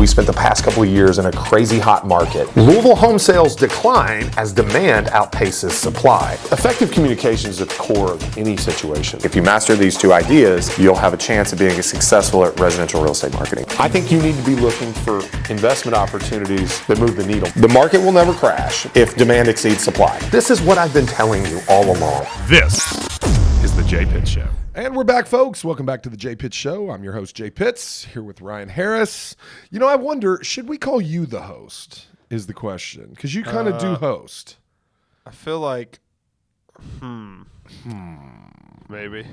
we spent the past couple of years in a crazy hot market. Louisville home sales decline as demand outpaces supply. Effective communication is at the core of any situation. If you master these two ideas, you'll have a chance of being successful at residential real estate marketing. I think you need to be looking for investment opportunities that move the needle. The market will never crash if demand exceeds supply. This is what I've been telling you all along. This is the Jay Pitts Show. And we're back, folks. Welcome back to the Jay Pitts Show. I'm your host, Jay Pitts, here with Ryan Harris. You know, I wonder, should we call you the host, is the question. Because you kind of do host. I feel like, maybe.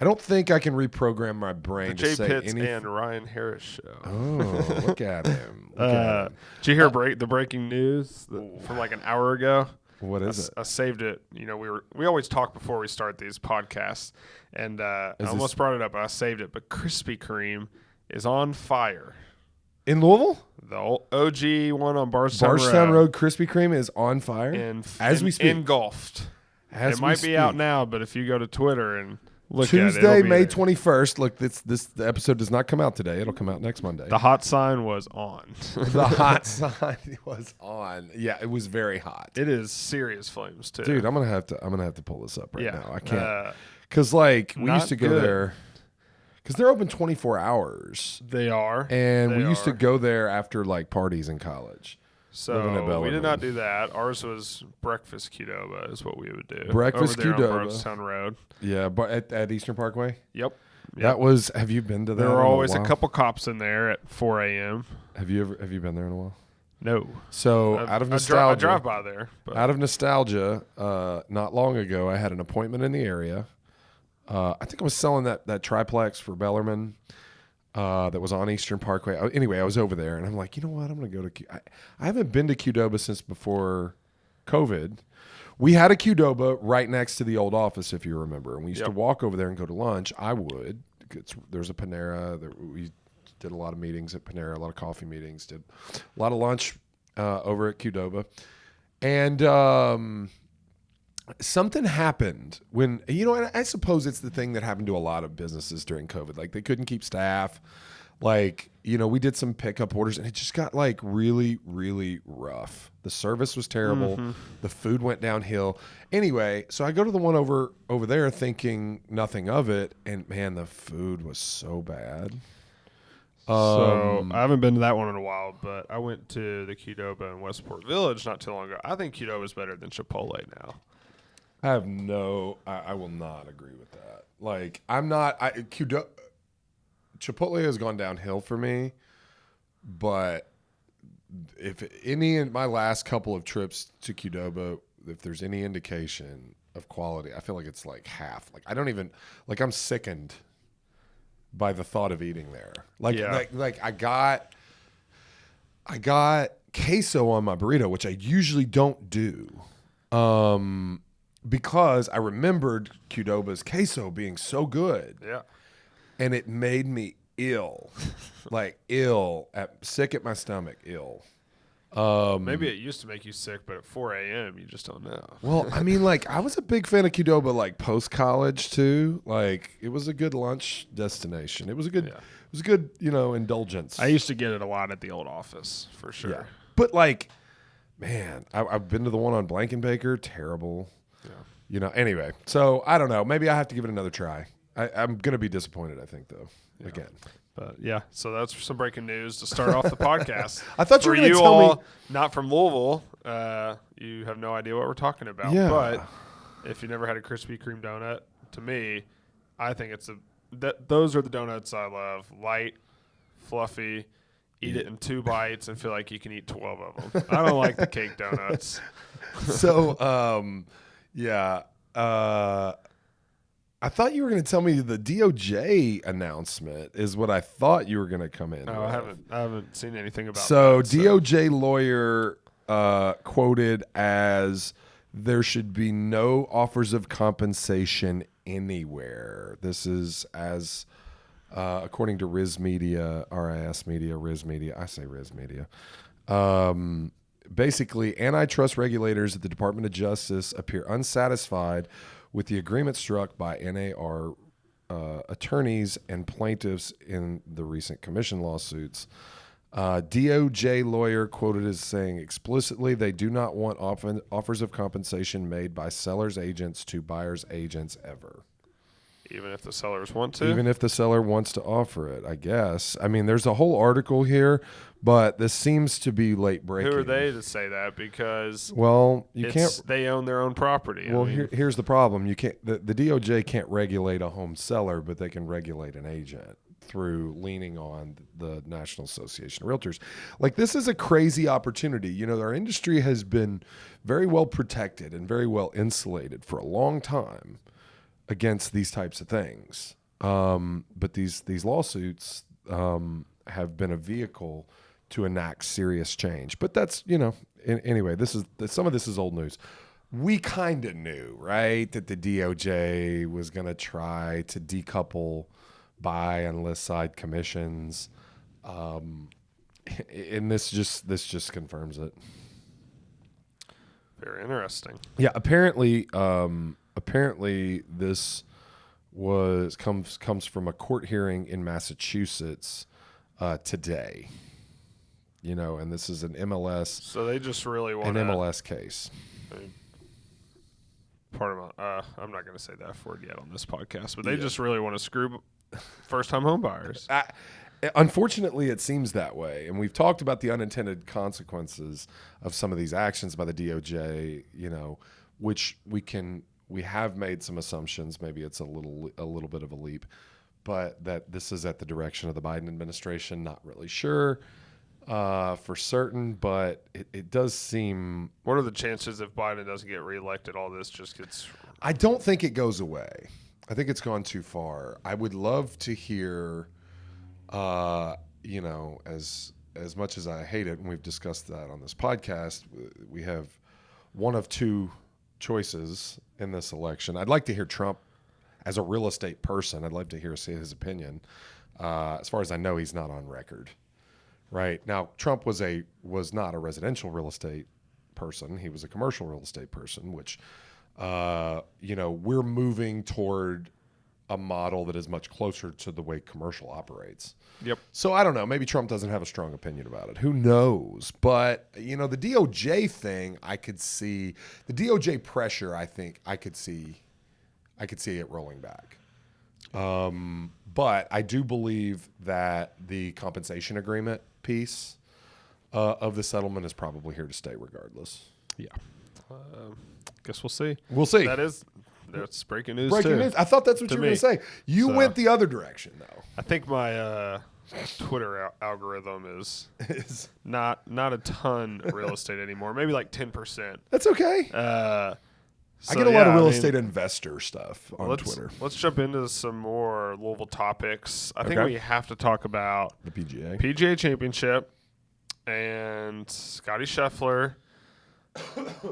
I don't think I can reprogram my brain The to Jay say Pitts anything. and Ryan Harris Show. Oh, look at him. Look at him. Did you hear the breaking news from like an hour ago? What is it? I saved it. You know, we always talk before we start these podcasts, and I almost brought it up, but I saved it. But Krispy Kreme is on fire. In Louisville? The old OG one on Bardstown Road Krispy Kreme is on fire? As we speak. Engulfed. It might be out now, but if you go to Twitter and look Tuesday, at it, May 21st. Look, the episode does not come out today. It'll come out next Monday. The hot sign was on. The hot sign was on. Yeah, it was very hot. It is serious flames too, dude. I'm gonna have to pull this up right now. I can't because we used to go good. there because they're open 24 hours. They are, and we used to go there after like parties in college. So we did not do that. Ours was breakfast Qdoba is what we would do. Breakfast over there Qdoba. on Bardstown Road. Yeah, but at Eastern Parkway. Yep. That was. Have you been to that? There were always a couple cops in there at 4 a.m. Have you been there in a while? No. So out of nostalgia, I drive by there. But. Out of nostalgia, not long ago, I had an appointment in the area. I think I was selling that triplex for Bellarmine. That was on Eastern Parkway. Anyway, I was over there, and I'm like, you know what? I'm going to go to I haven't been to Qdoba since before COVID. We had a Qdoba right next to the old office, if you remember. And we used to walk over there and go to lunch. I would. There's a Panera. We did a lot of meetings at Panera, a lot of coffee meetings, did a lot of lunch over at Qdoba. And something happened when, and I suppose it's the thing that happened to a lot of businesses during COVID. Like they couldn't keep staff. Like, we did some pickup orders and it just got like really, really rough. The service was terrible. Mm-hmm. The food went downhill. Anyway, so I go to the one over there thinking nothing of it. And man, the food was so bad. So I haven't been to that one in a while, but I went to the Qdoba in Westport Village not too long ago. I think Qdoba is better than Chipotle now. I will not agree with that. Like, Chipotle has gone downhill for me, but if any in my last couple of trips to Qdoba, if there's any indication of quality, I feel like it's like half. Like, I don't even, like, I'm sickened by the thought of eating there. Like I got queso on my burrito, which I usually don't do. Because I remembered Qdoba's queso being so good. Yeah. And it made me ill. Sick at my stomach, ill. Maybe it used to make you sick, but at 4 a.m. you just don't know. Well, I mean, like, I was a big fan of Qdoba, like, post-college, too. Like, it was a good lunch destination. It was a good, indulgence. I used to get it a lot at the old office, for sure. Yeah. But, like, man, I've been to the one on Blankenbaker. Terrible. Yeah. Anyway. So, I don't know. Maybe I have to give it another try. I'm going to be disappointed, I think, though, again. But, yeah, so that's some breaking news to start off the podcast. I thought you were going to tell me. Not from Louisville, you have no idea what we're talking about. Yeah. But if you never had a Krispy Kreme donut, to me, I think those are the donuts I love. Light, fluffy, eat it in 2 bites and feel like you can eat 12 of them. I don't like the cake donuts. So, I thought you were going to tell me the DOJ announcement is what I thought you were going to come in. No, I haven't seen anything about that. DOJ lawyer quoted as there should be no offers of compensation anywhere. This is as according to RIS Media, RIS Media, RIS Media. I say RIS Media. Basically, antitrust regulators at the Department of Justice appear unsatisfied with the agreement struck by NAR attorneys and plaintiffs in the recent commission lawsuits. DOJ lawyer quoted as saying explicitly they do not want offers of compensation made by sellers' agents to buyers' agents ever. Even if the sellers want to? Even if the seller wants to offer it, I guess. I mean, there's a whole article here, but this seems to be late breaking. Who are they to say that? Because you can't. They own their own property. Well, here's the problem: you can't. The DOJ can't regulate a home seller, but they can regulate an agent through leaning on the National Association of Realtors. Like, this is a crazy opportunity. You know, our industry has been very well protected and very well insulated for a long time against these types of things. But these lawsuits have been a vehicle to enact serious change. But that's, anyway, some of this is old news. We kind of knew, right, that the DOJ was going to try to decouple buy and list side commissions. And this just confirms it. Very interesting. Yeah, apparently this comes from a court hearing in Massachusetts today. And this is an MLS. So they just really want an MLS case. I'm not going to say that word yet on this podcast, but they just really want to screw first-time home buyers. Unfortunately, it seems that way, and we've talked about the unintended consequences of some of these actions by the DOJ. Which we have made some assumptions. Maybe it's a little bit of a leap, but that this is at the direction of the Biden administration. Not really sure for certain, but it does seem. What are the chances if Biden doesn't get reelected, all this just gets? I don't think it goes away. I think it's gone too far. I would love to hear, as much as I hate it, and we've discussed that on this podcast, we have one of two choices in this election. I'd like to hear Trump as a real estate person. I'd love to hear his opinion. As far as I know, he's not on record. Right now, Trump was not a residential real estate person. He was a commercial real estate person, which, we're moving toward a model that is much closer to the way commercial operates. Yep. So I don't know. Maybe Trump doesn't have a strong opinion about it. Who knows? But, the DOJ thing, I could see the DOJ pressure. I think I could see it rolling back. But I do believe that the compensation agreement piece of the settlement is probably here to stay regardless. Yeah. Guess we'll see. We'll see. That's breaking news. Breaking news. I thought that's what you were going to say. You went the other direction, though. I think my Twitter algorithm is not a ton real estate anymore. Maybe like 10%. That's okay. I get a lot of real estate investor stuff on Twitter. Let's jump into some more Louisville topics. I think we have to talk about the PGA Championship and Scottie Scheffler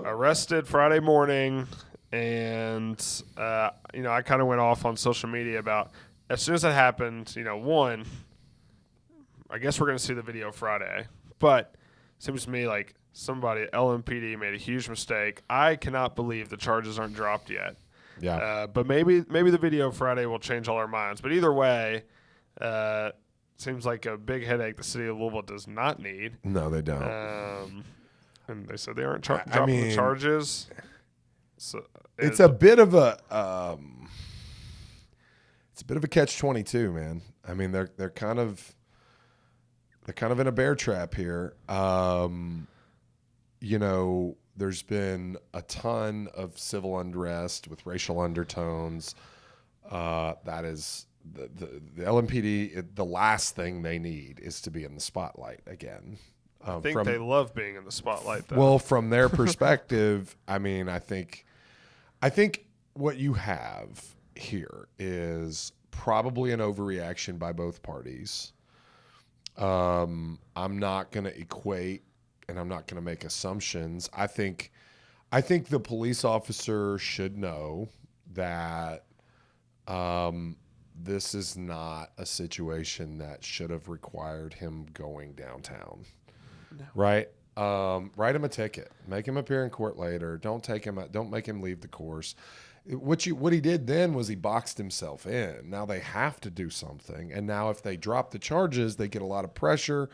arrested Friday morning. And, I kind of went off on social media about as soon as that happened, one, I guess we're going to see the video Friday. But it seems to me like somebody at LMPD made a huge mistake. I cannot believe the charges aren't dropped yet. Yeah. But maybe the video Friday will change all our minds. But either way, seems like a big headache the city of Louisville does not need. No, they don't. And they said they aren't dropping the charges. So it's a bit of a catch-22, man. I mean, they're kind of in a bear trap here. There's been a ton of civil unrest with racial undertones. That is the LMPD. The last thing they need is to be in the spotlight again. I think they love being in the spotlight, though. Well, from their perspective, I mean, I think what you have here is probably an overreaction by both parties. I'm not going to equate, and I'm not going to make assumptions. I think the police officer should know that this is not a situation that should have required him going downtown. No. Right? Write him a ticket. Make him appear in court later. Don't make him leave the course. What he did then was he boxed himself in. Now they have to do something. And now if they drop the charges, they get a lot of pressure.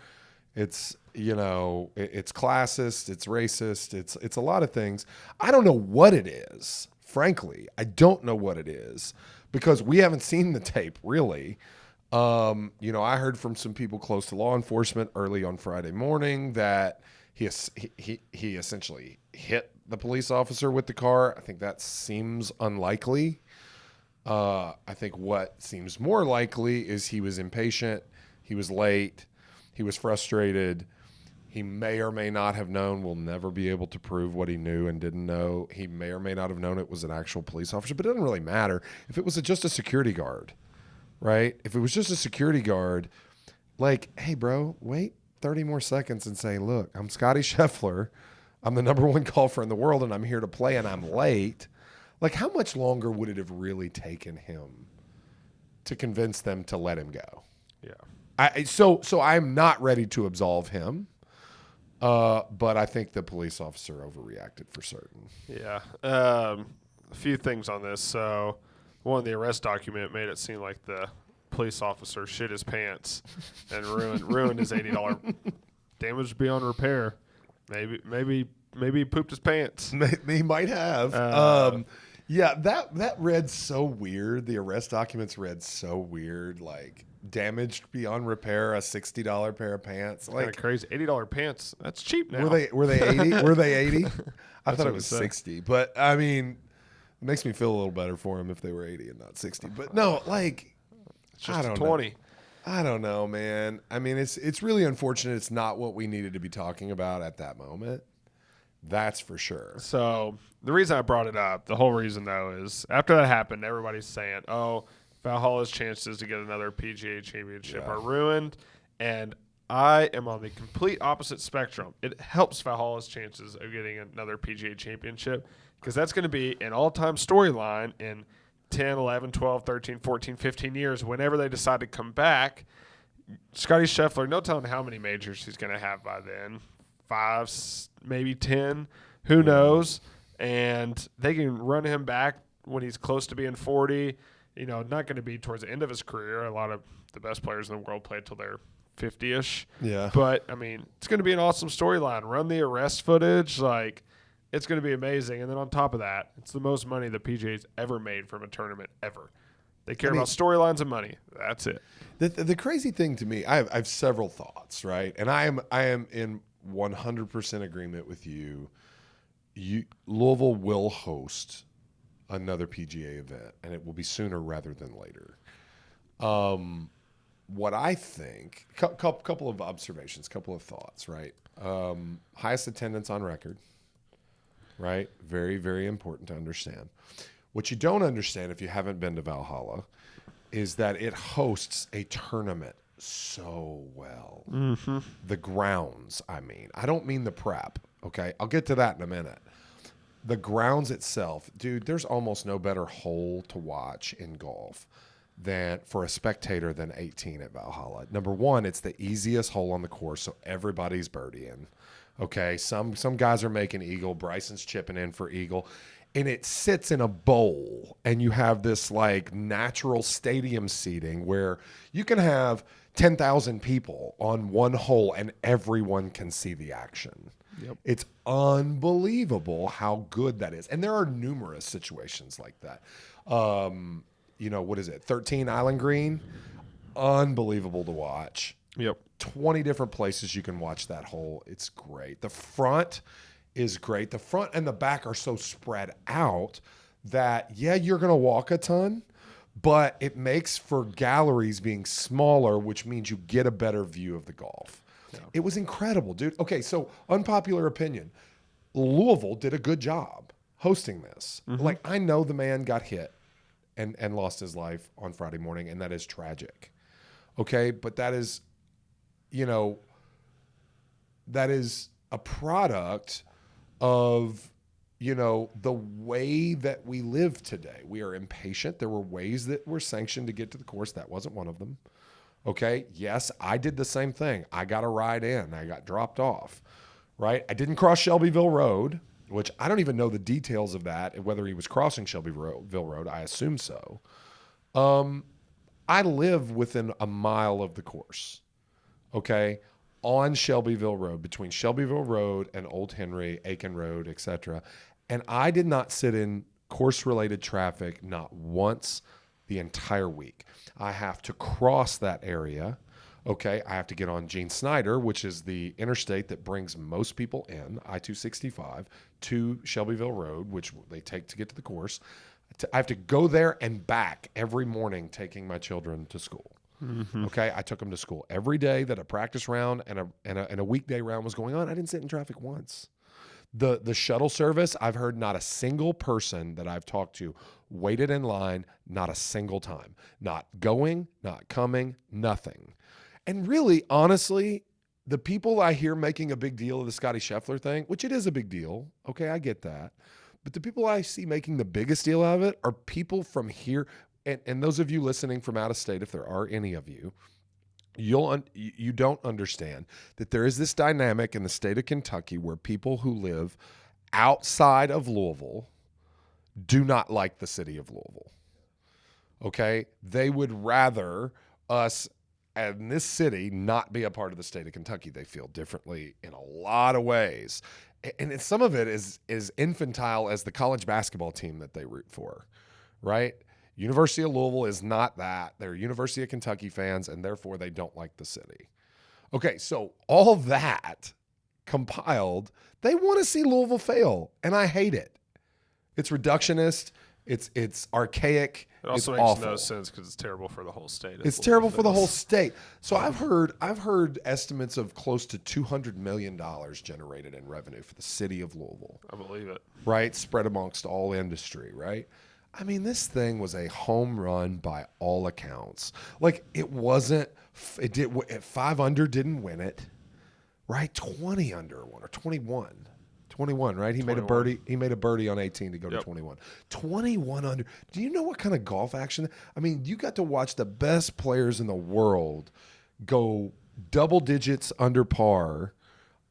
It's, it's classist, it's racist, it's a lot of things. I don't know what it is. Frankly, I don't know what it is because we haven't seen the tape really. I heard from some people close to law enforcement early on Friday morning that he essentially hit the police officer with the car. I think that seems unlikely. I think what seems more likely is he was impatient, he was late, he was frustrated. He may or may not have known. We'll never be able to prove what he knew and didn't know. He may or may not have known it was an actual police officer, but it doesn't really matter. If it was just a security guard, right? If it was just a security guard, like, hey, bro, wait 30 more seconds and say, look, I'm Scotty Scheffler. I'm the number 1 golfer in the world, and I'm here to play, and I'm late. Like, how much longer would it have really taken him to convince them to let him go? Yeah. So I'm not ready to absolve him. But I think the police officer overreacted for certain. Yeah. A few things on this. So, one, the arrest document made it seem like the police officer shit his pants and ruined his $80 damage beyond repair. Maybe he pooped his pants. He might have. Yeah, that read so weird. The arrest documents read so weird, like damaged beyond repair, a $60 pair of pants. Like kind of crazy. $80 pants. That's cheap now. Were they 80? Were they 80? I thought it was what it 60. But I mean, it makes me feel a little better for him if they were 80 and not 60. But no, like It's just I don't 20. know. I don't know, man. I mean, it's really unfortunate. It's not what we needed to be talking about at that moment. That's for sure. So the reason I brought it up, the whole reason though, is after that happened, everybody's saying, "Oh, Valhalla's chances to get another PGA Championship are ruined," and I am on the complete opposite spectrum. It helps Valhalla's chances of getting another PGA Championship because that's going to be an all-time storyline in 10, 11, 12, 13, 14, 15 years whenever they decide to come back. Scotty Sheffler, no telling how many majors he's going to have by then. 5, maybe 10, who knows? And they can run him back when he's close to being 40. Not going to be towards the end of his career. A lot of the best players in the world play until they're 50-ish. Yeah. But, I mean, it's going to be an awesome storyline. Run the arrest footage. Like, it's going to be amazing. And then on top of that, it's the most money the PGA's ever made from a tournament ever. They care about storylines and money. That's it. The crazy thing to me, I have several thoughts, right? And I am in 100% agreement with you. Louisville will host another PGA event, and it will be sooner rather than later. What I think, couple of observations, couple of thoughts, right? Highest attendance on record, right? Very, very important to understand. What you don't understand if you haven't been to Valhalla is that it hosts a tournament so well. Mm-hmm. The grounds, I mean. I don't mean the prep, okay? I'll get to that in a minute. The grounds itself, dude, there's almost no better hole to watch in golf than for a spectator than 18 at Valhalla. Number one, it's the easiest hole on the course, so everybody's birdieing. Okay, some guys are making eagle. Bryson's chipping in for eagle. And it sits in a bowl, and you have this like natural stadium seating where you can have 10,000 people on one hole and everyone can see the action. Yep. It's unbelievable how good that is. And there are numerous situations like that. What is it? 13 Island Green. Unbelievable to watch. Yep. 20 different places you can watch that hole. It's great. The front is great. The front and the back are so spread out that, yeah, you're going to walk a ton, but it makes for galleries being smaller, which means you get a better view of the golf. Yeah. It was incredible, dude. Okay, so unpopular opinion. Louisville did a good job hosting this. Mm-hmm. Like, I know the man got hit and lost his life on Friday morning, and that is tragic. Okay, but that is, that is a product of, the way that we live today. We are impatient. There were ways that were sanctioned to get to the course. That wasn't one of them. Okay. Yes, I did the same thing. I got a ride in. I got dropped off, right? I didn't cross Shelbyville Road, which I don't even know the details of that, whether he was crossing Shelbyville Road. I assume so. I live within a mile of the course. Okay. on Shelbyville Road, between Shelbyville Road and Old Henry, Aiken Road, etc. And I did not sit in course-related traffic not once the entire week. I have to cross that area. Okay, I have to get on Gene Snyder, which is the interstate that brings most people in, I-265, to Shelbyville Road, which they take to get to the course. I have to go there and back every morning taking my children to school. Mm-hmm. Okay, I took them to school every day that a practice round and a weekday round was going on. I didn't sit in traffic once. The shuttle service, I've heard not a single person that I've talked to waited in line, not a single time. Not going, not coming, nothing. And really, honestly, the people I hear making a big deal of the Scotty Sheffler thing, which it is a big deal, okay, I get that. But the people I see making the biggest deal out of it are people from here. And those of you listening from out of state, if there are any of you, you don't understand that there is this dynamic in the state of Kentucky where people who live outside of Louisville do not like the city of Louisville. Okay? They would rather us in this city not be a part of the state of Kentucky. They feel differently in a lot of ways. And some of it is infantile as the college basketball team that they root for, right? University of Louisville is not that. They're University of Kentucky fans, and therefore they don't like the city. Okay, so all that compiled, they want to see Louisville fail, and I hate it. It's reductionist. It's archaic. It also it's makes awful. no sense because it's terrible for the whole state. It's terrible for the whole state. So I've heard estimates of close to $200 million generated in revenue for the city of Louisville. I believe it. Right? Spread amongst all industry, right? I mean, this thing was a home run by all accounts. Like, it wasn't, 5 under didn't win it, right? 20 under won, or 21. 21, right? He 21. made a birdie. He made a birdie on 18 to go Yep. to 21. 21 under. Do you know what kind of golf action? I mean, you got to watch the best players in the world go double digits under par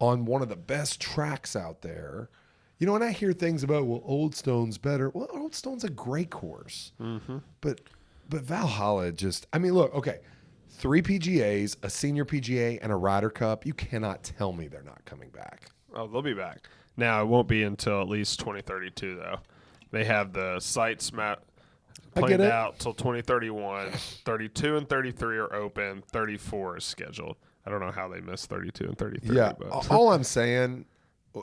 on one of the best tracks out there. You know, and I hear things about, well, Old Stone's better. Well, Old Stone's a great course. Mm-hmm. But Valhalla just, I mean, look, okay, 3 PGAs, a senior PGA, and a Ryder Cup. You cannot tell me they're not coming back. Oh, they'll be back. Now, it won't be until at least 2032, though. They have the sites planned out till 2031. 32 and 33 are open. 34 is scheduled. I don't know how they missed 32 and 33. Yeah, but. all I'm saying,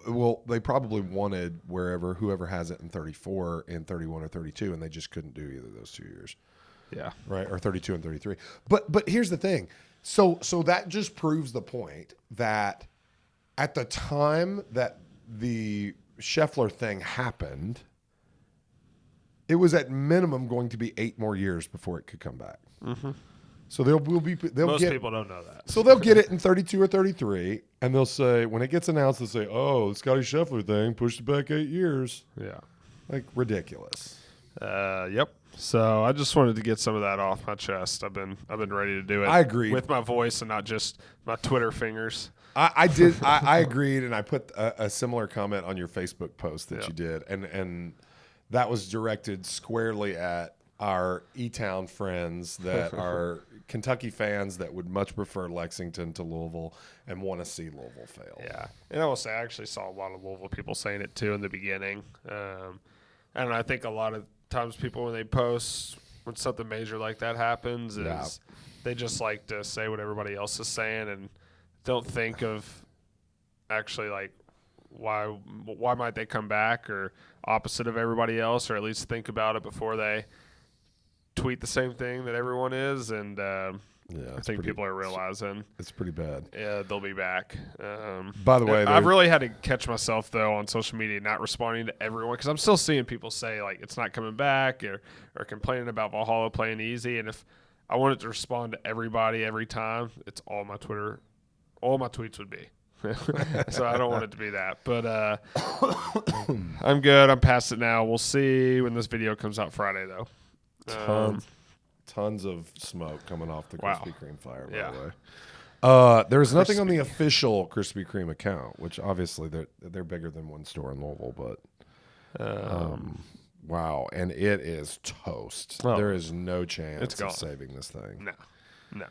well, they probably wanted whoever has it in 34 and 31 or 32, and they just couldn't do either of those 2 years. Yeah. Right, or 32 and 33. But here's the thing. So that just proves the point that at the time that the Scheffler thing happened, it was at minimum going to be 8 more years before it could come back. Mm-hmm. So Most people don't know that. So they'll get it in 32 or 33, and they'll say, when it gets announced, they'll say, "Oh, the Scottie Scheffler thing pushed it back 8 years." Yeah. Like, ridiculous. Yep. So I just wanted to get some of that off my chest. I've been ready to do it. I agree with my voice and not just my Twitter fingers. I did. I agreed, and I put a similar comment on your Facebook post that you did, and that was directed squarely at our E-Town friends that are Kentucky fans that would much prefer Lexington to Louisville and want to see Louisville fail. Yeah, and I will say I actually saw a lot of Louisville people saying it too in the beginning, and I think a lot of times people when they post when something major like that happens is they just like to say what everybody else is saying and don't think of actually like why might they come back or opposite of everybody else, or at least think about it before they tweet the same thing that everyone is. And I think people are realizing it's pretty bad. Yeah, they'll be back. By the way, I've really had to catch myself though on social media not responding to everyone because I'm still seeing people say like it's not coming back or complaining about Valhalla playing easy. And if I wanted to respond to everybody every time, it's all my Twitter. All my tweets would be. So I don't want it to be that. But I'm good. I'm past it now. We'll see when this video comes out Friday, though. Tons of smoke coming off the Krispy Kreme fire, by the way. There's nothing on the official Krispy Kreme account, which obviously they're bigger than one store in Louisville, but wow. And it is toast. There is no chance of saving this thing. No.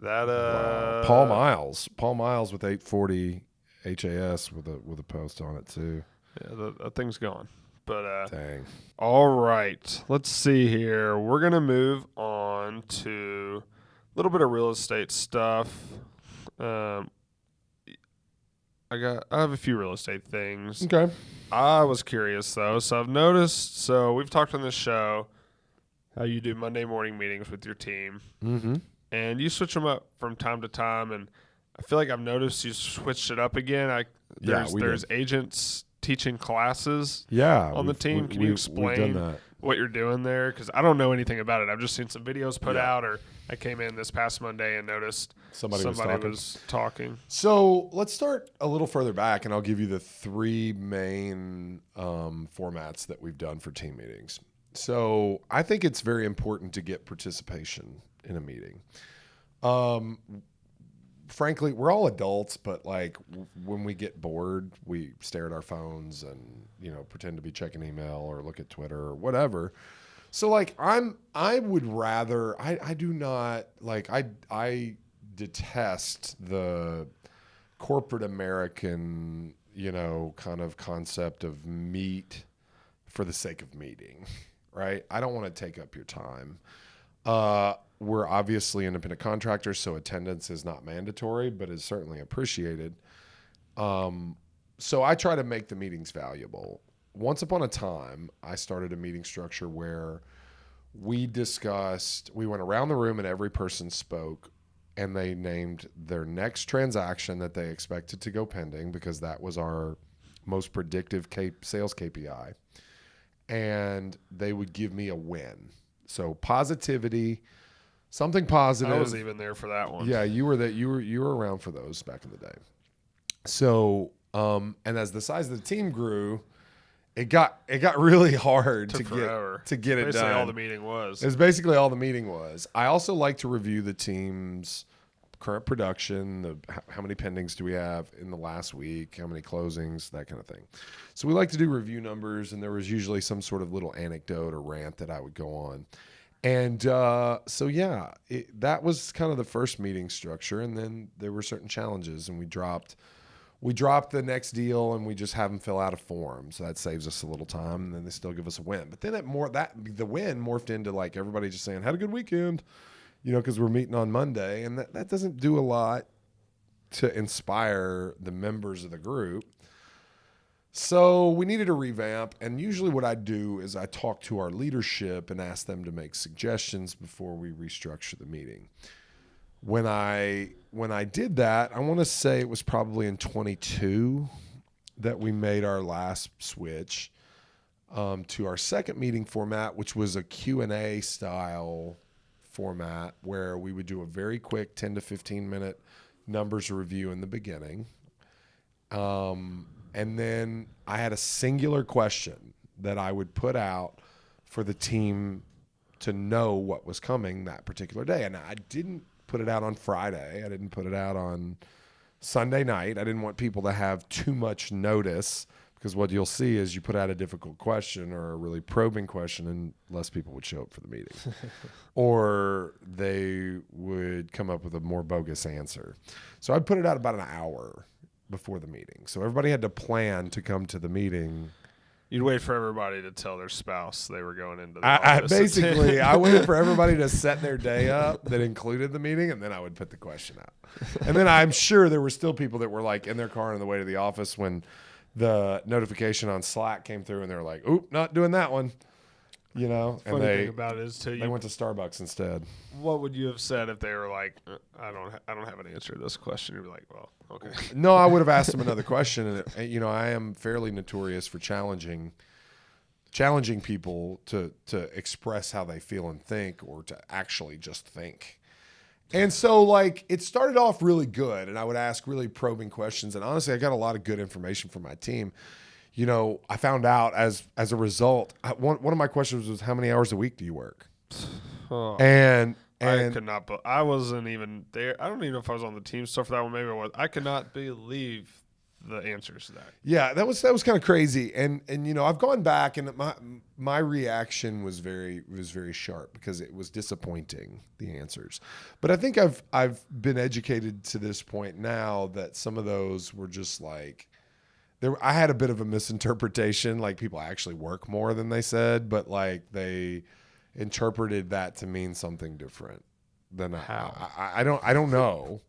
That Paul Miles with 840 HAS with a post on it too. Yeah, that thing's gone. But dang. All right, let's see here. We're gonna move on to a little bit of real estate stuff. I have a few real estate things. Okay. I was curious though, so I've noticed. So we've talked on this show how you do Monday morning meetings with your team, and you switch them up from time to time. And I feel like I've noticed you switched it up again. There's agents teaching classes on the team. Can you explain what you're doing there? Because I don't know anything about it. I've just seen some videos put out, or I came in this past Monday and noticed somebody was talking. So let's start a little further back, and I'll give you the three main formats that we've done for team meetings. So I think it's very important to get participation in a meeting. Frankly, we're all adults, but like when we get bored, we stare at our phones and, pretend to be checking email or look at Twitter or whatever. So like I detest the corporate American, kind of concept of meet for the sake of meeting, right? I don't want to take up your time. We're obviously independent contractors, so attendance is not mandatory, but is certainly appreciated. So I try to make the meetings valuable. Once upon a time, I started a meeting structure where we went around the room and every person spoke, and they named their next transaction that they expected to go pending, because that was our most predictive sales KPI. And they would give me a win. So positivity, something positive. I was even there for that one. Yeah, you were around for those back in the day. So, and as the size of the team grew, it got really hard to get it done. Basically all the meeting was. It's basically all the meeting was. I also like to review the team's current production, how many pendings do we have in the last week, how many closings, that kind of thing. So we like to do review numbers, and there was usually some sort of little anecdote or rant that I would go on. And that was kind of the first meeting structure. And then there were certain challenges, and we dropped the next deal, and we just have them fill out a form. So that saves us a little time, and then they still give us a win. But then the win morphed into like everybody just saying, had a good weekend, because we're meeting on Monday. And that doesn't do a lot to inspire the members of the group. So we needed a revamp, and usually what I do is I talk to our leadership and ask them to make suggestions before we restructure the meeting. When I did that, I want to say it was probably in 22 that we made our last switch to our second meeting format, which was a Q&A style format where we would do a very quick 10 to 15 minute numbers review in the beginning. And then I had a singular question that I would put out for the team to know what was coming that particular day. And I didn't put it out on Friday. I didn't put it out on Sunday night. I didn't want people to have too much notice, because what you'll see is you put out a difficult question or a really probing question, and less people would show up for the meeting. Or they would come up with a more bogus answer. So I'd put it out about an hour before the meeting. So everybody had to plan to come to the meeting. You'd wait for everybody to tell their spouse they were going into the office. I waited for everybody to set their day up that included the meeting, and then I would put the question out. And then I'm sure there were still people that were like in their car on the way to the office when the notification on Slack came through, and they were like, "Oop, not doing that one." And funny thing about it is too, they went to Starbucks instead. What would you have said if they were like, I don't have an answer to this question? You'd be like, well, okay. No, I would have asked them another question. And I am fairly notorious for challenging people to express how they feel and think, or to actually just think. And so like it started off really good, and I would ask really probing questions. And honestly, I got a lot of good information from my team. I found out as a result, one of my questions was, how many hours a week do you work? Oh, and I could not, I wasn't even there. I don't even know if I was on the team stuff for that one. Maybe I was. I could not believe the answers to that. Yeah, that was kind of crazy. And I've gone back and my reaction was very sharp because it was disappointing, the answers. But I think I've been educated to this point now that some of those were just like I had a bit of a misinterpretation, like people actually work more than they said, but like they interpreted that to mean something different than I don't know.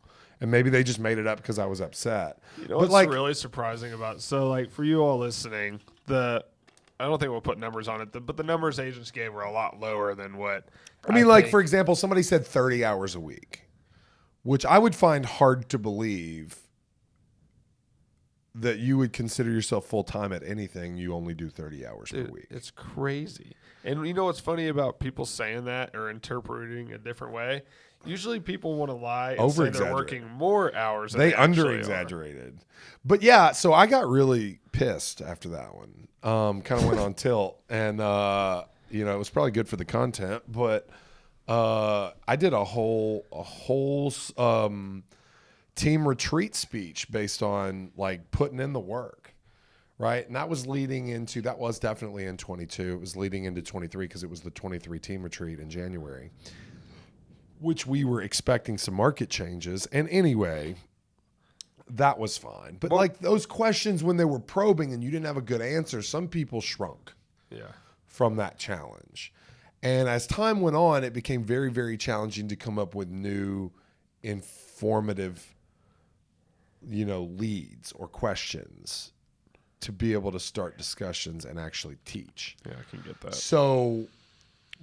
And maybe they just made it up because I was upset. What's really surprising about so like for you all listening, I don't think we'll put numbers on it, but the numbers agents gave were a lot lower than what I mean. Like for example, somebody said 30 hours a week, which I would find hard to believe that you would consider yourself full time at anything. You only do 30 hours per week. It's crazy. And you know what's funny about people saying that or interpreting a different way? Usually people want to lie and say they're working more hours than they under-exaggerated. But yeah, so I got really pissed after that one. Kind of went on tilt. And, it was probably good for the content. But I did a whole team retreat speech based on, like, putting in the work. Right? And that was definitely in 22. It was leading into 23 because it was the 23 team retreat in January, which we were expecting some market changes. And anyway, that was fine. But like those questions when they were probing and you didn't have a good answer, some people shrunk from that challenge. And as time went on, it became very, very challenging to come up with new informative, leads or questions to be able to start discussions and actually teach. Yeah, I can get that. So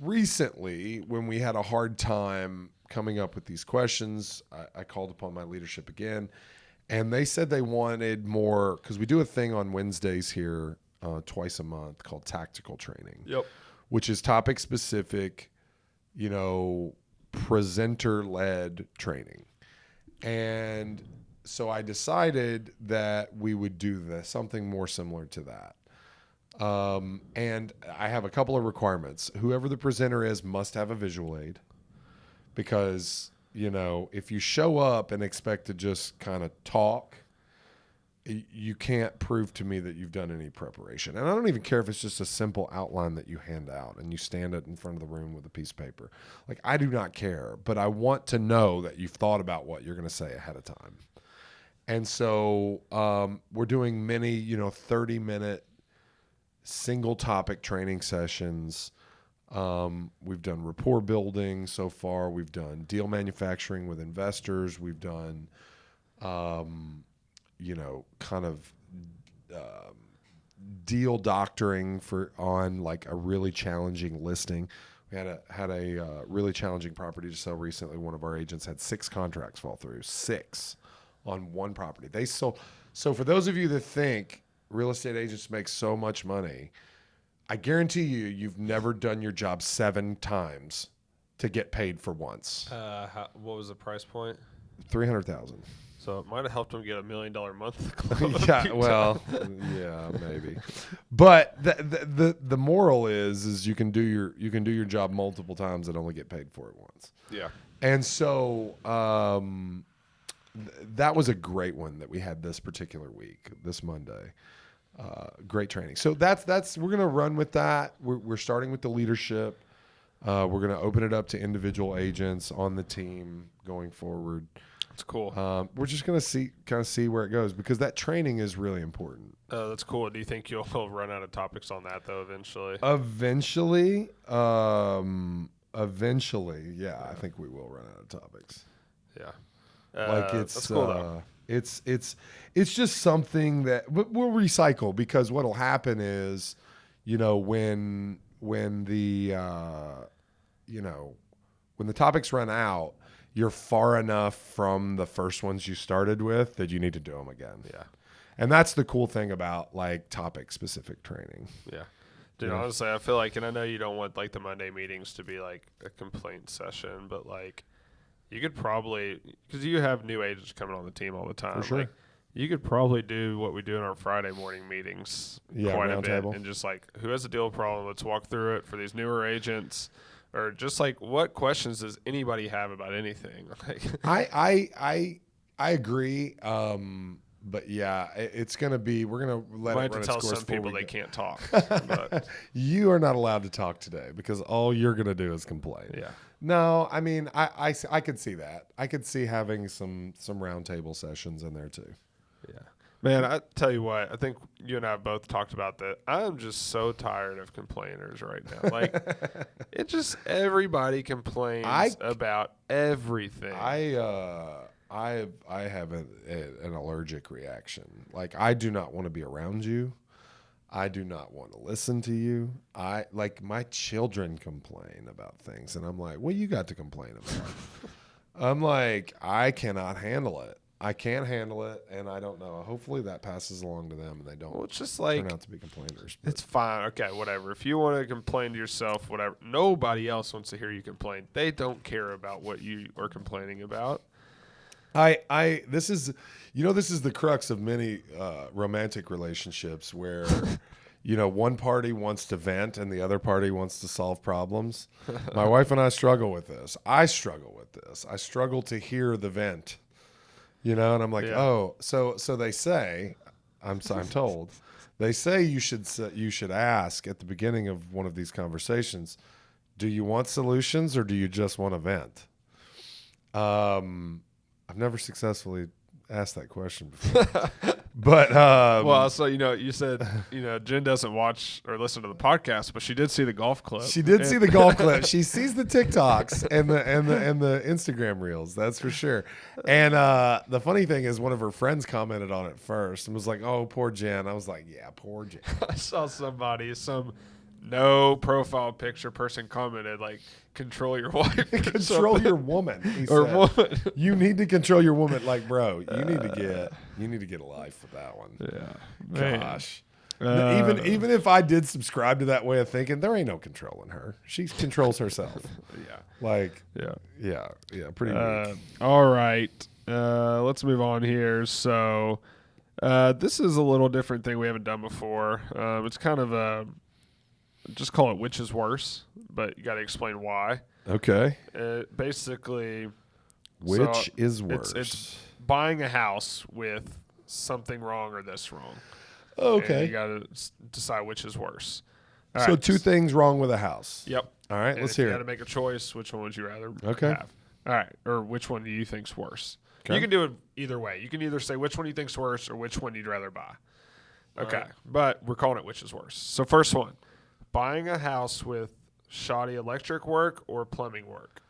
recently, when we had a hard time coming up with these questions, I called upon my leadership again, and they said they wanted more, because we do a thing on Wednesdays here twice a month called tactical training, which is topic specific, presenter-led training. And so I decided that we would do something more similar to that. And I have a couple of requirements. Whoever the presenter is must have a visual aid because, if you show up and expect to just kind of talk, you can't prove to me that you've done any preparation. And I don't even care if it's just a simple outline that you hand out and you stand it in front of the room with a piece of paper. Like, I do not care, but I want to know that you've thought about what you're going to say ahead of time. And so we're doing many, 30-minute single topic training sessions. We've done rapport building so far. We've done deal manufacturing with investors. We've done, deal doctoring on like a really challenging listing. We had a really challenging property to sell recently. One of our agents had 6 contracts fall through, 6 on one property. They sold. So for those of you that think real estate agents make so much money, I guarantee you've never done your job 7 times to get paid for once. What was the price point? $300,000. So it might have helped them get $1 million a month. Yeah, well, yeah, maybe. But the moral is you can do your job multiple times and only get paid for it once. Yeah. And so that was a great one that we had this particular week, this Monday. Great training. So that's we're gonna run with that. We're starting with the leadership. We're gonna open it up to individual agents on the team going forward. That's cool. We're just gonna see where it goes because that training is really important. That's cool. Do you think you'll run out of topics on that though eventually? Eventually, yeah. I think we will run out of topics. Yeah. It's that's cool though. It's just something that we'll recycle because what'll happen is, when the topics run out, you're far enough from the first ones you started with that you need to do them again. Yeah. And that's the cool thing about like topic specific training. Yeah. Dude, honestly, I feel like, and I know you don't want like the Monday meetings to be like a complaint session, but like you could probably, because you have new agents coming on the team all the time. For sure. Like, you could probably do what we do in our Friday morning meetings quite a bit. Table. And just like, who has a deal problem? Let's walk through it for these newer agents. Or just like, what questions does anybody have about anything? Like, I agree. But yeah, it's going to be, we're going to let Might it have run to tell its course some before people we they go. can't talk. But, You are not allowed to talk today because all you're going to do is complain. yeah. No, I mean, I could see that. I could see having some roundtable sessions in there too. Yeah. Man, I tell you what, I think you and I have both talked about that. I'm just so tired of complainers right now. Like, it just, everybody complains about everything. I have an allergic reaction. Like, I do not want to be around you. I do not want to listen to you. My children complain about things, and I'm like, what you got to complain about? I'm like, I cannot handle it. I can't handle it, and I don't know. Hopefully that passes along to them, and they don't It's just like, turn out to be complainers. It's fine. Okay, whatever. If you want to complain to yourself, whatever. Nobody else wants to hear you complain. They don't care about what you are complaining about. This is the crux of many romantic relationships where, one party wants to vent and the other party wants to solve problems. My wife and I struggle with this. I struggle with this. I struggle to hear the vent, and I'm like, oh, so they say, I'm told, they say you should ask at the beginning of one of these conversations, do you want solutions or do you just want to vent? I've never successfully asked that question before. But well, so you said Jen doesn't watch or listen to the podcast, but she did see the golf clip. She did see the golf clip. She sees the TikToks and the Instagram reels. That's for sure. And the funny thing is, one of her friends commented on it first and was like, "Oh, poor Jen." I was like, "Yeah, poor Jen." I saw some no profile picture person commented like, control your wife. Control your woman. He or said. woman. You need to control your woman. Like, bro, you need to get a life with that one. Yeah. Gosh. Even if I did subscribe to that way of thinking, there ain't no controlling her. She controls herself. Yeah. Like, Yeah. pretty weak. All right. Let's move on here. So this is a little different thing we haven't done before. It's kind of just call it which is worse, but you got to explain why. Okay. Basically, Which is worse? It's buying a house with something wrong or this wrong. Okay. And you got to decide which is worse. All So right. two things wrong with a house. Yep. All right, And let's if hear you it. got to make a choice, which one would you rather Okay. have? All right. Or which one do you think's worse? Okay. You can do it either way. You can either say which one you think's worse or which one you'd rather buy. Okay. right. But we're calling it which is worse. So first one, buying a house with shoddy electric work or plumbing work.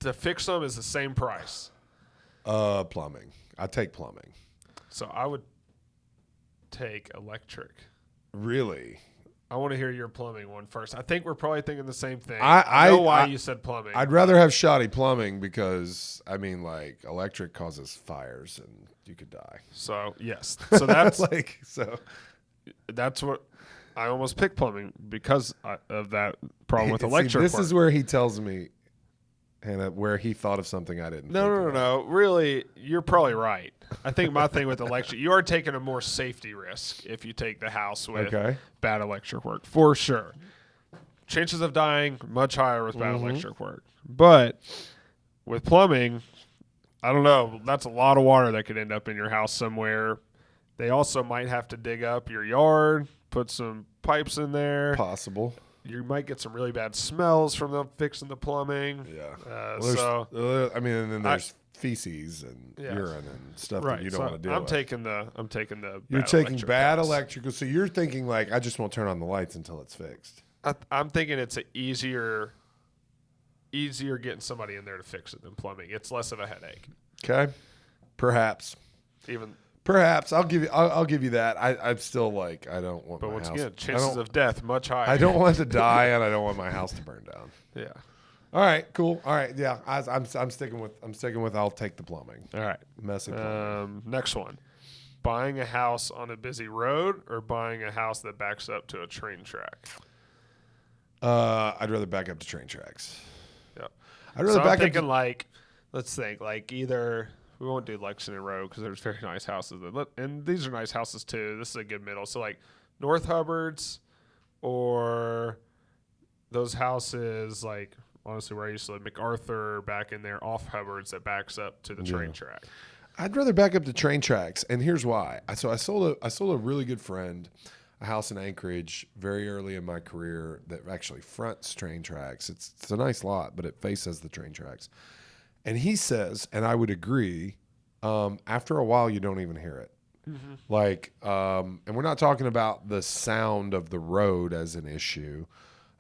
To fix them is the same price. Plumbing. I take plumbing. So I would take electric. Really? I want to hear your plumbing one first. I think we're probably thinking the same thing. I know why I- you said plumbing. I'd rather have shoddy plumbing because, electric causes fires and you could die. So, yes. So that's that's what I almost picked plumbing because of that problem with electric This work. is where he tells me, Hannah, where he thought of something I didn't. No. Really, you're probably right. I think my thing with electric, you are taking a more safety risk if you take the house with bad electric work, for sure. Chances of dying much higher with bad electric work. But with plumbing, I don't know. That's a lot of water that could end up in your house somewhere. They also might have to dig up your yard, put some pipes in there. Possible. You might get some really bad smells from them fixing the plumbing. Yeah. And then there's feces and urine and stuff that you don't want to deal I'm with. taking the. You're bad taking electric bad house. electrical. So you're thinking like, I just won't turn on the lights until it's fixed. I'm thinking it's easier getting somebody in there to fix it than plumbing. It's less of a headache. Okay. Perhaps. Perhaps I'll give you that. I'm still like, I don't want. But my once house. again, chances of death much higher. I don't want to die, and I don't want my house to burn down. Yeah. All right. Cool. All right. Yeah. I'm sticking with. I'll take the plumbing. All right. Messy plumbing. Next one: buying a house on a busy road or buying a house that backs up to a train track. I'd rather back up to train tracks. Yeah. I'd rather I'm back thinking up. let's think either. We won't do Lexington Road because there's very nice houses. And these are nice houses too. This is a good middle. So like North Hubbard's or those houses honestly where I used to live, MacArthur back in there off Hubbard's that backs up to the train track. I'd rather back up to train tracks, and here's why. So I sold a really good friend a house in Anchorage very early in my career that actually fronts train tracks. It's a nice lot, but it faces the train tracks. And he says, and I would agree, after a while you don't even hear it. Mm-hmm. Like, and we're not talking about the sound of the road as an issue.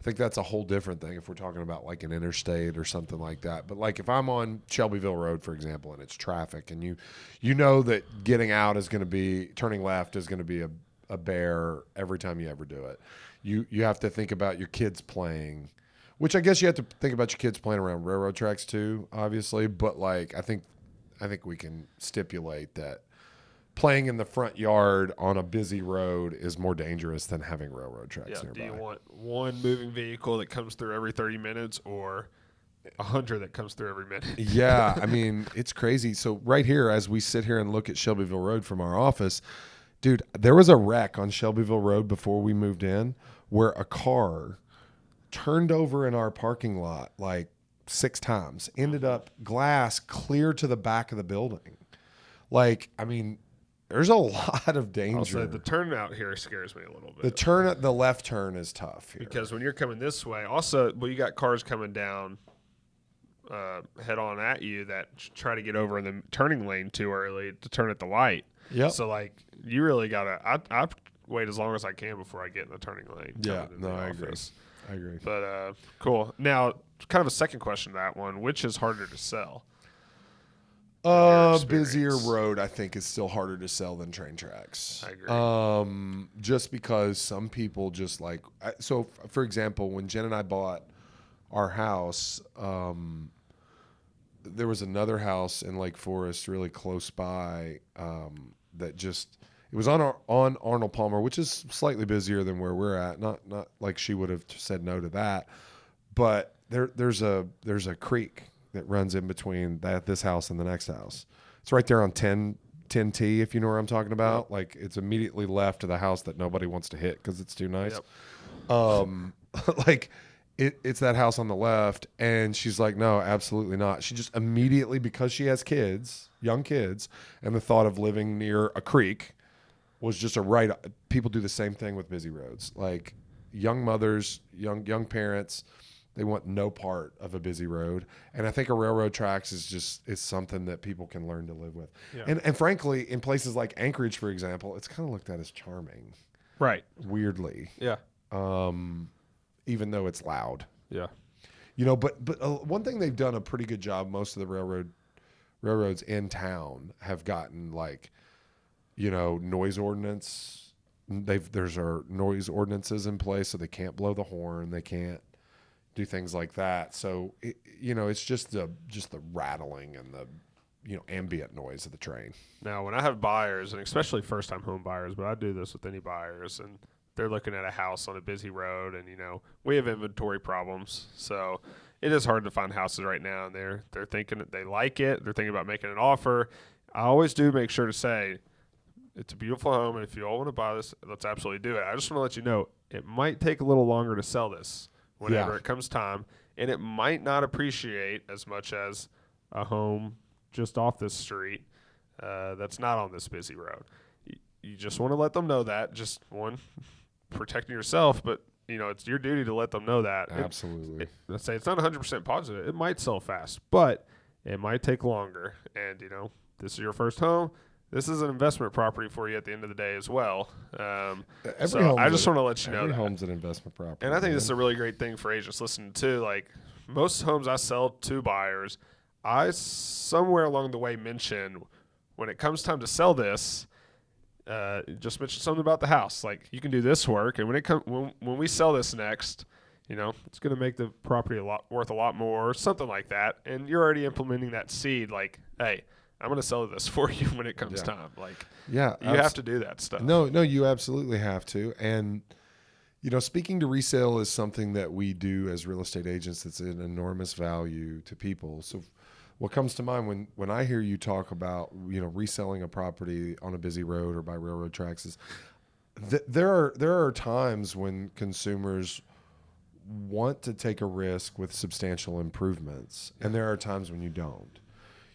I think that's a whole different thing if we're talking about like an interstate or something like that. But like if I'm on Shelbyville Road, for example, and it's traffic, and you know that getting out is going to be, turning left is going to be a bear every time you ever do it. You have to think about your kids playing, which I guess you have to think about your kids playing around railroad tracks too, obviously. But like I think we can stipulate that playing in the front yard on a busy road is more dangerous than having railroad tracks nearby. Do you want one moving vehicle that comes through every 30 minutes or 100 that comes through every minute? Yeah, I mean, it's crazy. So right here, as we sit here and look at Shelbyville Road from our office, dude, there was a wreck on Shelbyville Road before we moved in where a car turned over in our parking lot like 6 times, ended up glass clear to the back of the building. Like, I mean, there's a lot of danger. I'll say the turnout here scares me a little bit. The left turn is tough here. Because when you're coming this way, also, well, you got cars coming down head on at you that try to get over in the turning lane too early to turn at the light. Yep. So, like, you really got to, I wait as long as I can before I get in the turning lane. Yeah, no, I agree. I agree. But, cool. Now, kind of a second question to that one. Which is harder to sell? Busier road, I think, is still harder to sell than train tracks. I agree. Just because some people just like, so for example, when Jen and I bought our house, there was another house in Lake Forest really close by, that just, it was on Arnold Palmer, which is slightly busier than where we're at. Not like she would have said no to that, but there's a creek that runs in between this house and the next house. It's right there on 10T, if you know where I'm talking about. Like, it's immediately left of the house that nobody wants to hit because it's too nice. Yep. Like, it's that house on the left, and she's like, no, absolutely not. She just immediately, because she has kids, young kids, and the thought of living near a creek was just a right. People do the same thing with busy roads. Like, young mothers, young parents, they want no part of a busy road. And I think a railroad tracks is something that people can learn to live with. Yeah. And frankly, in places like Anchorage, for example, it's kind of looked at as charming. Right. Weirdly. Yeah. Even though it's loud. Yeah. You know, but one thing they've done a pretty good job, most of the railroads in town have gotten, like, you know, noise ordinance. There's noise ordinances in place, so they can't blow the horn. They can't do things like that. So, it's just the rattling and the, ambient noise of the train. Now, when I have buyers, and especially first-time home buyers, but I do this with any buyers, and they're looking at a house on a busy road, and, we have inventory problems. So it is hard to find houses right now, and they're thinking that they like it. They're thinking about making an offer. I always do make sure to say, it's a beautiful home, and if you all want to buy this, let's absolutely do it. I just want to let you know, it might take a little longer to sell this whenever it comes time, and it might not appreciate as much as a home just off this street that's not on this busy road. You just want to let them know that. Just one, protecting yourself, but it's your duty to let them know that. Absolutely. Let's say it's not 100% positive. It might sell fast, but it might take longer. And this is your first home. This is an investment property for you at the end of the day as well. I just want to let you know that. Every home's an investment property. And I think this is a really great thing for agents listening to. Like, most homes I sell to buyers, I somewhere along the way mention, when it comes time to sell this, just mention something about the house. Like, you can do this work, and when we sell this next, it's going to make the property worth a lot more, or something like that. And you're already implementing that seed. Like, hey, I'm going to sell this for you when it comes time. Like, you have to do that stuff. No, you absolutely have to. And, speaking to resale is something that we do as real estate agents that's an enormous value to people. So what comes to mind when I hear you talk about, reselling a property on a busy road or by railroad tracks is there are times when consumers want to take a risk with substantial improvements, and there are times when you don't.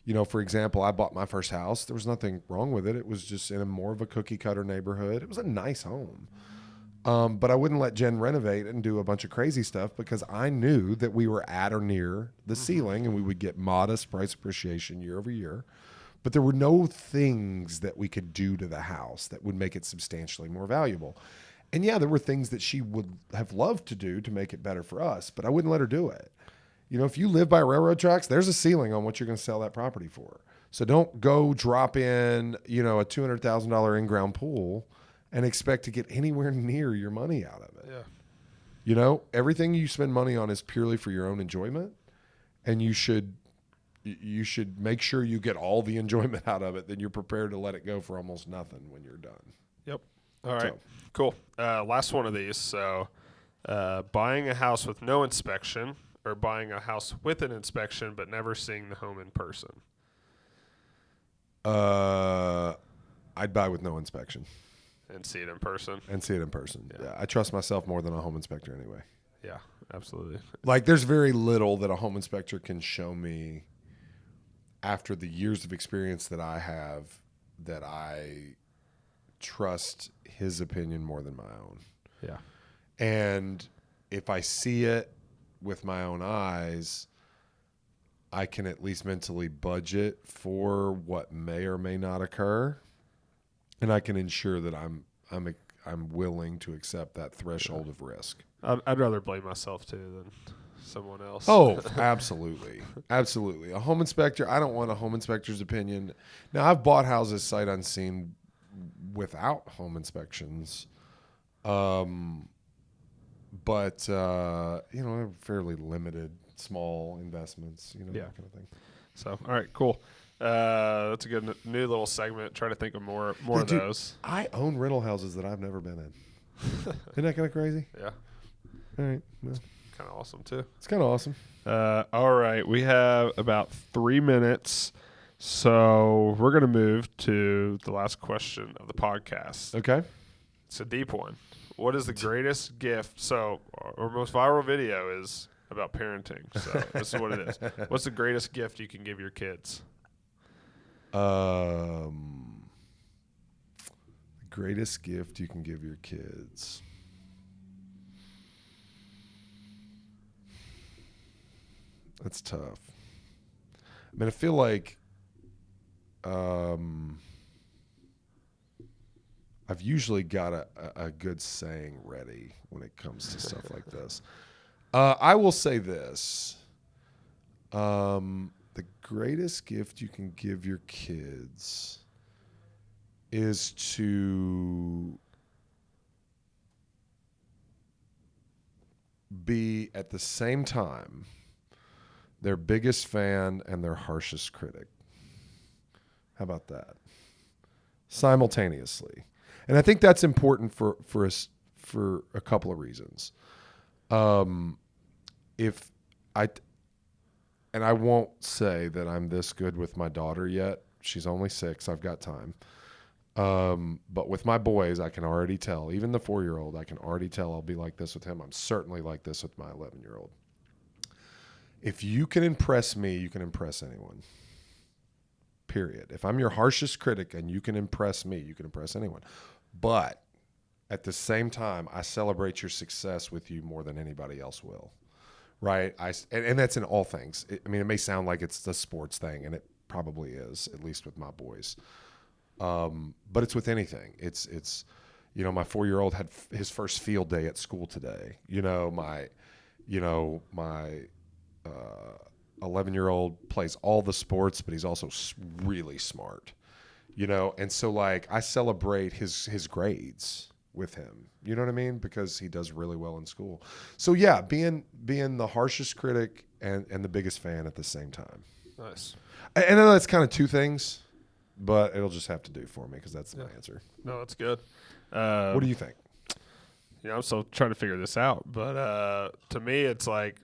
You know, for example, I bought my first house. There was nothing wrong with it. It was just in a more of a cookie cutter neighborhood. It was a nice home. But I wouldn't let Jen renovate and do a bunch of crazy stuff because I knew that we were at or near the ceiling and we would get modest price appreciation year over year. But there were no things that we could do to the house that would make it substantially more valuable. And yeah, there were things that she would have loved to do to make it better for us, but I wouldn't let her do it. You know, if you live by railroad tracks, there's a ceiling on what you're going to sell that property for. So don't go drop in, you know, a $200,000 in-ground pool and expect to get anywhere near your money out of it. Yeah. You know, everything you spend money on is purely for your own enjoyment, and you should make sure you get all the enjoyment out of it. Then you're prepared to let it go for almost nothing when you're done. Yep. All right. Cool. Last one of these. So, buying a house with no inspection or buying a house with an inspection but never seeing the home in person. I'd buy with no inspection. And see it in person. Yeah. I trust myself more than a home inspector anyway. Yeah, absolutely. Like, there's very little that a home inspector can show me after the years of experience that I have that I trust his opinion more than my own. Yeah. And if I see it with my own eyes, I can at least mentally budget for what may or may not occur. And I can ensure that I'm willing to accept that threshold of risk. I'd rather blame myself too than someone else. Oh, absolutely. Absolutely. A home inspector, I don't want a home inspector's opinion. Now, I've bought houses sight unseen without home inspections. But, you know, fairly limited, small investments, you know, that kind of thing. So, all right, cool. That's a good new little segment. Try to think of more of those. I own rental houses that I've never been in. Isn't that kind of crazy? Yeah. All right. Well, kind of awesome too. it's kind of awesome. All right. We have about 3 minutes. So we're going to move to the last question of the podcast. Okay. It's a deep one. What is the greatest gift? So our most viral video is about parenting. So this is what it is. What's the greatest gift you can give your kids? The greatest gift you can give your kids. That's tough. I mean, I feel like I've usually got a good saying ready when it comes to stuff like this. I will say this. The greatest gift you can give your kids is to be at the same time their biggest fan and their harshest critic. How about that? Simultaneously. And I think that's important for us for a couple of reasons. And I won't say that I'm this good with my daughter yet. She's only 6. I've got time. But with my boys, I can already tell. Even the 4-year-old, I can already tell I'll be like this with him. I'm certainly like this with my 11-year-old. If you can impress me, you can impress anyone. Period. If I'm your harshest critic and you can impress me, you can impress anyone. But at the same time, I celebrate your success with you more than anybody else will. Right? And that's in all things. I mean, it may sound like it's the sports thing, and it probably is, at least with my boys. But it's with anything. It's you know, my 4-year-old had his first field day at school today. My 11-year-old plays all the sports, but he's also really smart. And so like I celebrate his grades with him. You know what I mean? Because he does really well in school. So yeah, being the harshest critic and the biggest fan at the same time. Nice. I know that's kind of two things, but it'll just have to do for me because that's my answer. No, that's good. What do you think? I'm still trying to figure this out, but to me, it's like,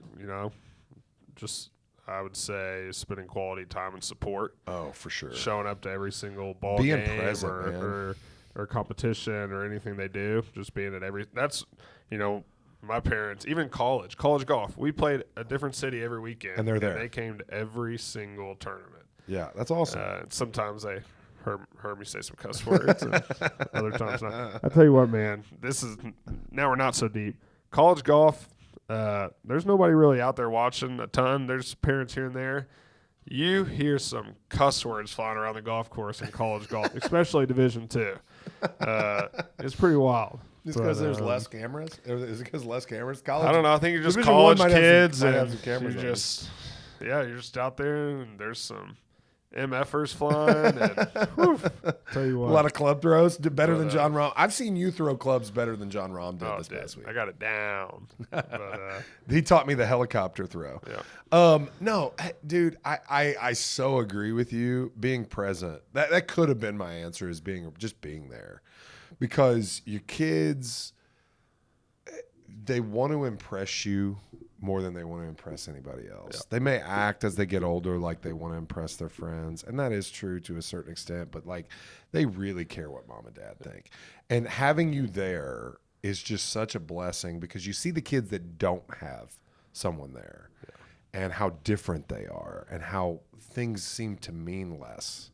just I would say spending quality time and support. Oh, for sure. Showing up to every single ball Being game present, or competition or anything they do. Just being at every. That's my parents, even college golf. We played a different city every weekend, and they're there. They came to every single tournament. Yeah, that's awesome. Sometimes they heard me say some cuss words, and other times not. I tell you what, man, now we're not so deep. College golf, there's nobody really out there watching a ton. There's parents here and there. You hear some cuss words flying around the golf course in college golf, especially Division II. It's pretty wild. Just because there's less cameras? Is it because less cameras? College? I don't know. I think you're just Division college I kids, might have and some cameras you're on. you're just out there, and there's some MFers flying. And whew, tell you what, A lot of club throws. Did better than John Rahm. I've seen you throw clubs better than John Rahm did this past week. I got it down. But, He taught me the helicopter throw. yeah. No, dude, I so agree with you. Being present, that could have been my answer, is being there, because your kids, they want to impress you more than they want to impress anybody else. Yeah. They may act as they get older like they want to impress their friends, and that is true to a certain extent, but like they really care what mom and dad think. And having you there is just such a blessing, because you see the kids that don't have someone there, and how different they are, and how things seem to mean less.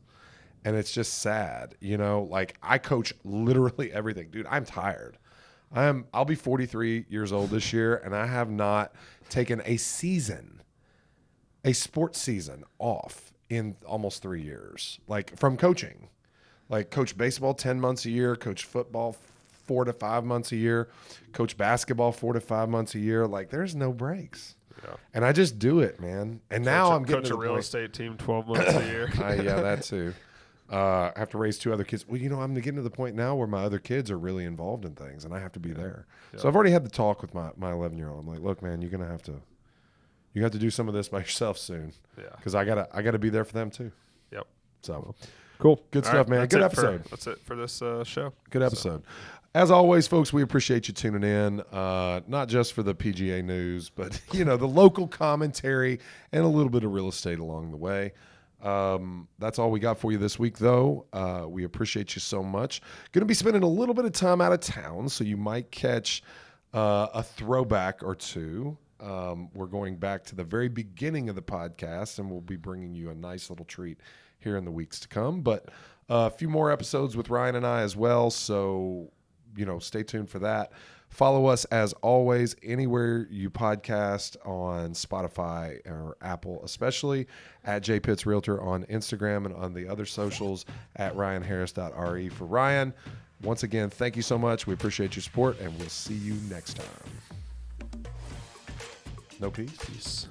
And it's just sad, like I coach literally everything. Dude, I'm tired. I'll be 43 years old this year, and I have not taken a sports season off in almost 3 years, like from coaching. Like coach baseball 10 months a year, coach football 4 to 5 months a year, coach basketball 4 to 5 months a year. Like there's no breaks. Yeah. And I just do it, man. And now I'm getting coach to a the real point. estate team 12 months a year. Yeah, that too. I have to raise 2 other kids. Well, I'm getting to the point now where my other kids are really involved in things, and I have to be there. Yeah. So I've already had the talk with my 11-year-old. I'm like, look, man, you have to do some of this by yourself soon. Yeah. Because I gotta be there for them too. Yep. So cool. Good stuff, man. Good episode. That's it for this show. Good episode. As always, folks, we appreciate you tuning in, not just for the PGA news, but, the local commentary and a little bit of real estate along the way. That's all we got for you this week, though. We appreciate you so much. Going to be spending a little bit of time out of town, so you might catch a throwback or two. We're going back to the very beginning of the podcast, and we'll be bringing you a nice little treat here in the weeks to come. But a few more episodes with Ryan and I as well, so stay tuned for that. Follow us, as always, anywhere you podcast, on Spotify or Apple, especially at J Pitts Realtor on Instagram, and on the other socials at ryanharris.re. For Ryan, once again, thank you so much. We appreciate your support, and we'll see you next time. No peace? Peace.